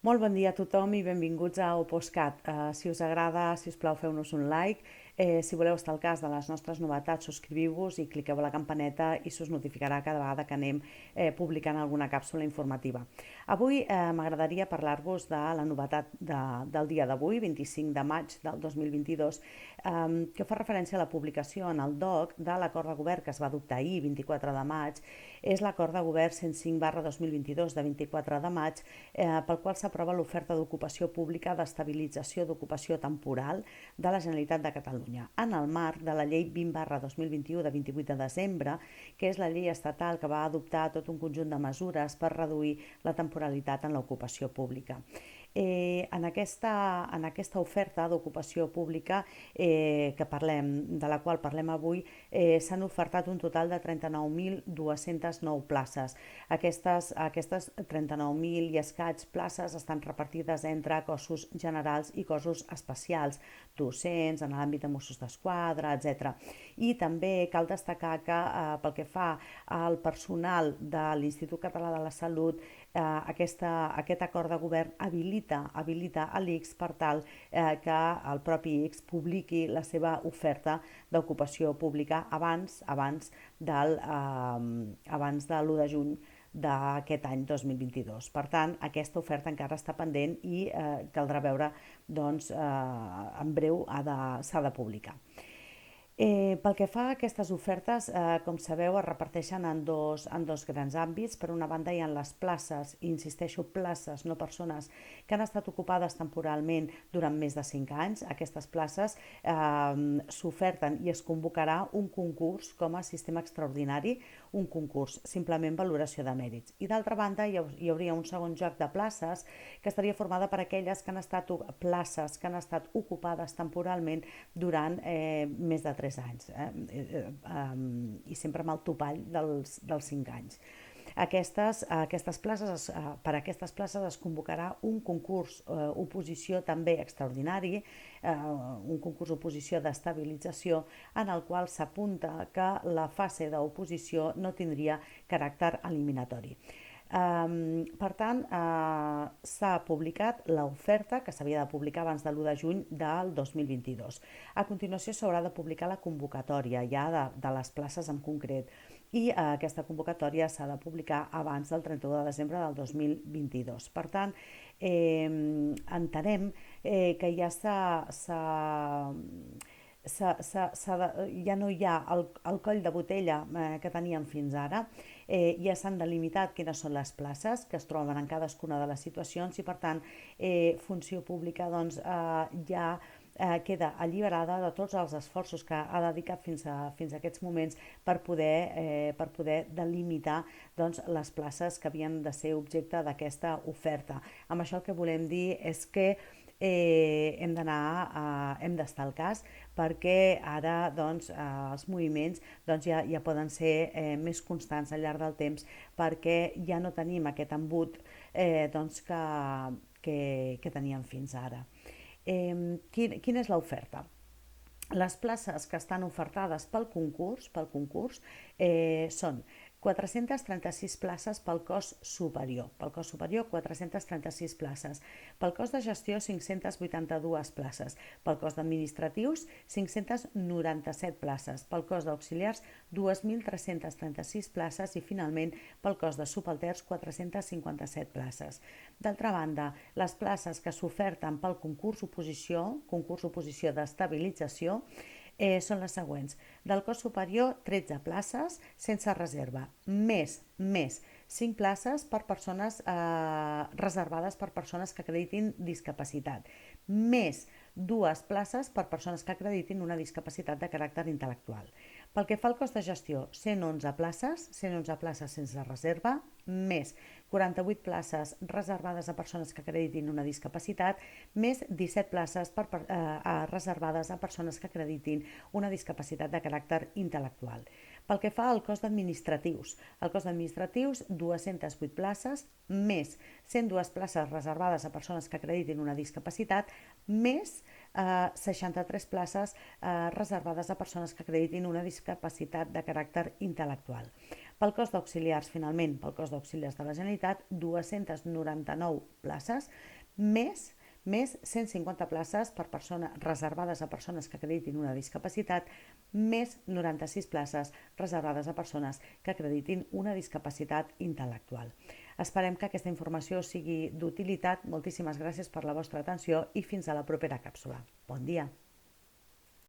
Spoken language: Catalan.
Molt bon dia a tothom i benvinguts a Oposcat. Si us agrada, si us plau, feu-nos un like. Si voleu estar al cas de les nostres novetats, subscriviu-vos i cliqueu a la campaneta i s'us notificarà cada vegada que anem publicant alguna càpsula informativa. Avui m'agradaria parlar-vos de la novetat del dia d'avui, 25 de maig del 2022, que fa referència a la publicació en el DOC de l'acord de govern que es va adoptar ahir, 24 de maig. És l'acord de govern 105/2022 de 24 de maig, pel qual s'aprova l'oferta d'ocupació pública d'estabilització d'ocupació temporal de la Generalitat de Catalunya, en el marc de la llei 20/2021 de 28 de desembre, que és la llei estatal que va adoptar tot un conjunt de mesures per reduir la temporalitat en l'ocupació pública. En aquesta oferta d'ocupació pública de la qual parlem avui, s'han ofertat un total de 39.209 places. Aquestes 39.000 i escaig places estan repartides entre cossos generals i cossos especials, docents, en l'àmbit de Mossos d'Esquadra, etc. I també cal destacar que pel que fa al personal de l'Institut Català de la Salut, aquest acord de govern habilita l'ICS per tal que el propi ICS publiqui la seva oferta d'ocupació pública abans de l'1 de juny d'aquest any 2022. Per tant, aquesta oferta encara està pendent i caldrà veure, doncs, en breu s'ha de publicar. Pel que fa a aquestes ofertes, com sabeu, es reparteixen en dos grans àmbits. Per una banda hi ha les places, i insisteixo, places, no persones, que han estat ocupades temporalment durant més de 5 anys. Aquestes places s'oferten i es convocarà un concurs com a sistema extraordinari, un concurs, simplement valoració de mèrits. I d'altra banda hi hauria un segon joc de places que estaria formada per aquelles que han estat ocupades temporalment durant més de 3 anys, i sempre amb el topall dels 5 anys. Per aquestes places es convocarà un concurs oposició també extraordinari, un concurs oposició d'estabilització, en el qual s'apunta que la fase d'oposició no tindria caràcter eliminatori. Per tant, s'ha publicat l'oferta, que s'havia de publicar abans de l'1 de juny del 2022. A continuació s'haurà de publicar la convocatòria ja de les places en concret, i aquesta convocatòria s'ha de publicar abans del 31 de desembre del 2022. Per tant, entenem que ja no hi ha el coll de botella que teníem fins ara. Ja s'han delimitat quines són les places que es troben en cadascuna de les situacions i, per tant, Funció Pública ja queda alliberada de tots els esforços que ha dedicat fins a aquests moments per poder delimitar les places que havien de ser objecte d'aquesta oferta. Amb això el que volem dir és que hem d'estar al cas, perquè ara els moviments ja poden ser més constants al llarg del temps, perquè ja no tenim aquest embut que teníem fins ara. Quina és l'oferta? Les places que estan ofertades pel concurs són 436 places pel cos superior. Pel cos superior, 436 places. Pel cos de gestió, 582 places. Pel cos d'administratius, 597 places. Pel cos d'auxiliars, 2.336 places. I, finalment, pel cos de subalterns, 457 places. D'altra banda, les places que s'oferten pel concurs oposició d'estabilització, són les següents. Del cos superior, 13 places sense reserva, més 5 places per persones reservades per persones que acreditin discapacitat, més 2 places per persones que acreditin una discapacitat de caràcter intel·lectual. Pel que fa al cos de gestió, 111 places sense reserva, més 48 places reservades a persones que acreditin una discapacitat, més 17 places reservades a persones que acreditin una discapacitat de caràcter intel·lectual. Pel que fa al cos d'administratius, 208 places, més 102 places reservades a persones que acreditin una discapacitat, més 63 places reservades a persones que acreditin una discapacitat de caràcter intel·lectual. Pel cos d'auxiliars, finalment, pel cos d'auxiliars de la Generalitat, 299 places, més 150 places reservades a persones que acreditin una discapacitat, més 96 places reservades a persones que acreditin una discapacitat intel·lectual. Esperem que aquesta informació sigui d'utilitat. Moltíssimes gràcies per la vostra atenció i fins a la propera càpsula. Bon dia!